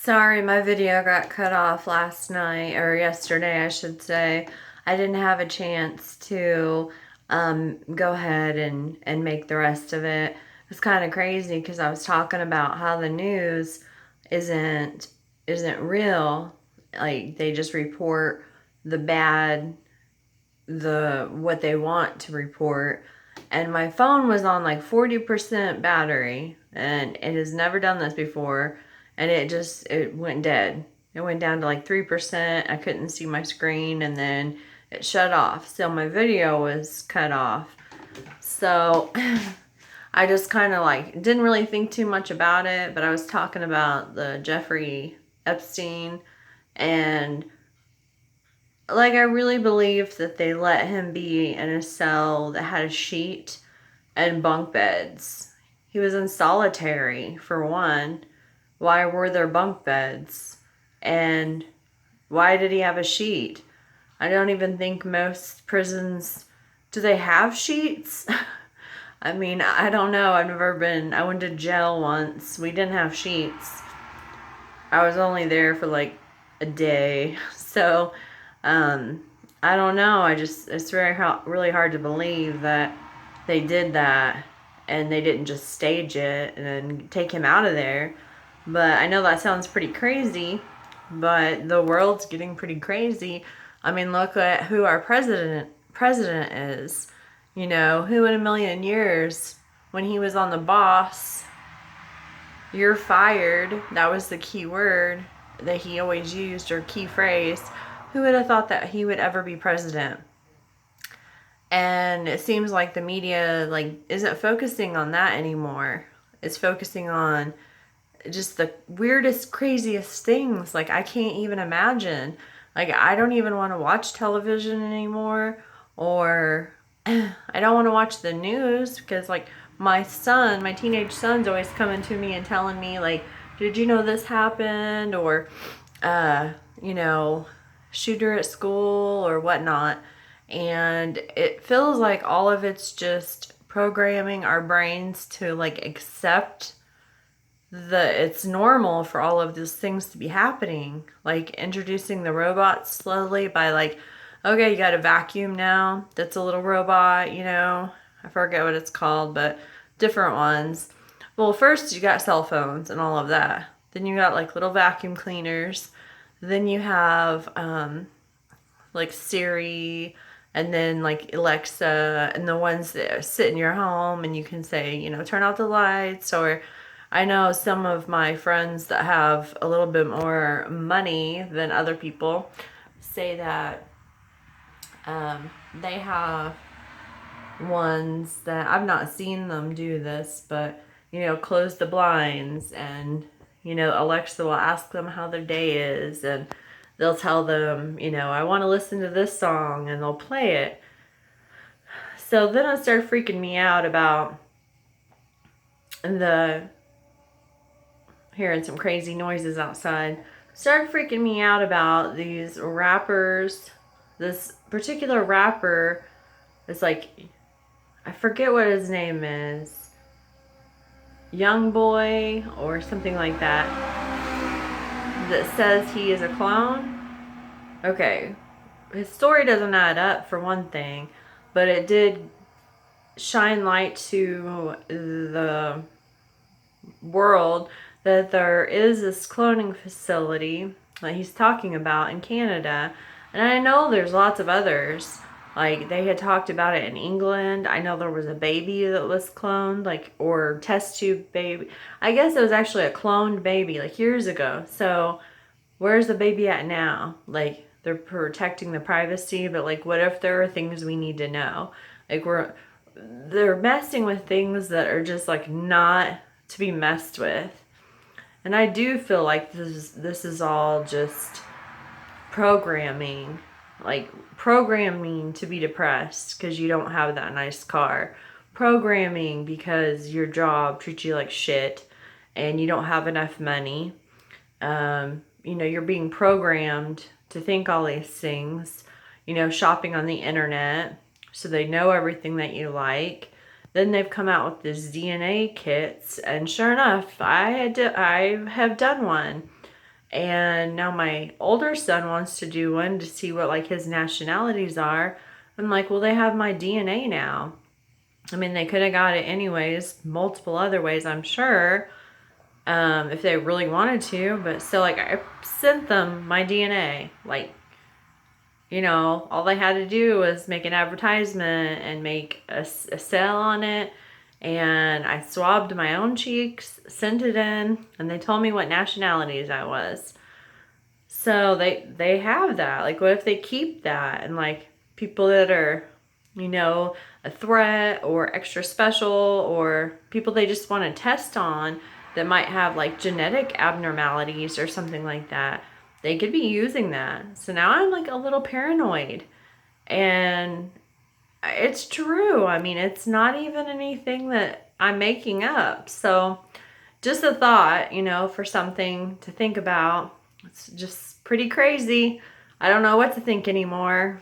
Sorry, my video got cut off last night, or yesterday, I should say. I didn't have a chance to go ahead and make the rest of it. It's kind of crazy because I was talking about how the news isn't isn't real. Like they just report the bad, the what they want to report. And my phone was on like 40% battery, and it has never done this before, and it went dead. It went down to like 3%. I couldn't see my screen, and then it shut off. So my video was cut off. So I just kind of like didn't really think too much about it, but I was talking about the Jeffrey Epstein, and like I really believe that they let him be in a cell that had a sheet and bunk beds. He was in solitary, for one. Why were there bunk beds? And why did he have a sheet? I don't even think most prisons, do they have sheets? I mean, I don't know. I went to jail once. We didn't have sheets. I was only there for like a day. So, um, I don't know. It's really hard to believe that they did that and they didn't just stage it and then take him out of there. But I know that sounds pretty crazy, but the world's getting pretty crazy. I mean, look at who our president is. You know, who in a million years when he was on the boss, you're fired. That was the key word that he always used, or key phrase. Who would have thought that he would ever be president? And it seems like the media isn't focusing on that anymore. It's focusing on just the weirdest, craziest things. Like I can't even imagine. Like I don't even want to watch television anymore, or I don't want to watch the news because like my teenage son's always coming to me and telling me like, did you know this happened? Or, you know, shooter at school or whatnot. And it feels like all of it's just programming our brains to like accept that it's normal for all of these things to be happening. Like introducing the robots slowly by like, okay, you got a vacuum now that's a little robot, you know. I forget what it's called, but different ones. Well, first you got cell phones and all of that. Then you got like little vacuum cleaners. Then you have like Siri, and then like Alexa, and the ones that sit in your home and you can say, you know, turn off the lights. Or I know some of my friends that have a little bit more money than other people say that they have ones that I've not seen them do this, but you know, close the blinds, and you know, Alexa will ask them how their day is, and they'll tell them, you know, I want to listen to this song, and they'll play it. So then it started freaking me out about the hearing some crazy noises outside. Started freaking me out about these rappers. This particular rapper is like, I forget what his name is. Young Boy or something like that. That says he is a clone. Okay, his story doesn't add up for one thing, but it did shine light to the world that there is this cloning facility that he's talking about in Canada. And I know there's lots of others. Like they had talked about it in England. I know there was a baby that was cloned, like, or test tube baby. I guess it was actually a cloned baby like years ago. So where's the baby at now? Like they're protecting the privacy, but like what if there are things we need to know? Like they're messing with things that are just like not to be messed with. And I do feel like this is all just programming, like programming to be depressed because you don't have that nice car, programming because your job treats you like shit and you don't have enough money. You know, you're being programmed to think all these things, you know, shopping on the internet so they know everything that you like. Then they've come out with this DNA kits, and sure enough, I have done one. And now my older son wants to do one to see what like his nationalities are. I'm like, well, they have my DNA now. I mean, they could have got it anyways, multiple other ways, I'm sure, if they really wanted to. But still, like, I sent them my DNA. Like, all they had to do was make an advertisement and make a sale on it. And I swabbed my own cheeks, sent it in, and they told me what nationalities I was. So they have that. Like, what if they keep that and like people that are, a threat or extra special, or people they just want to test on that might have like genetic abnormalities or something like that, they could be using that. So now I'm like a little paranoid. And it's true. I mean, it's not even anything that I'm making up. So just a thought, for something to think about. It's just pretty crazy. I don't know what to think anymore.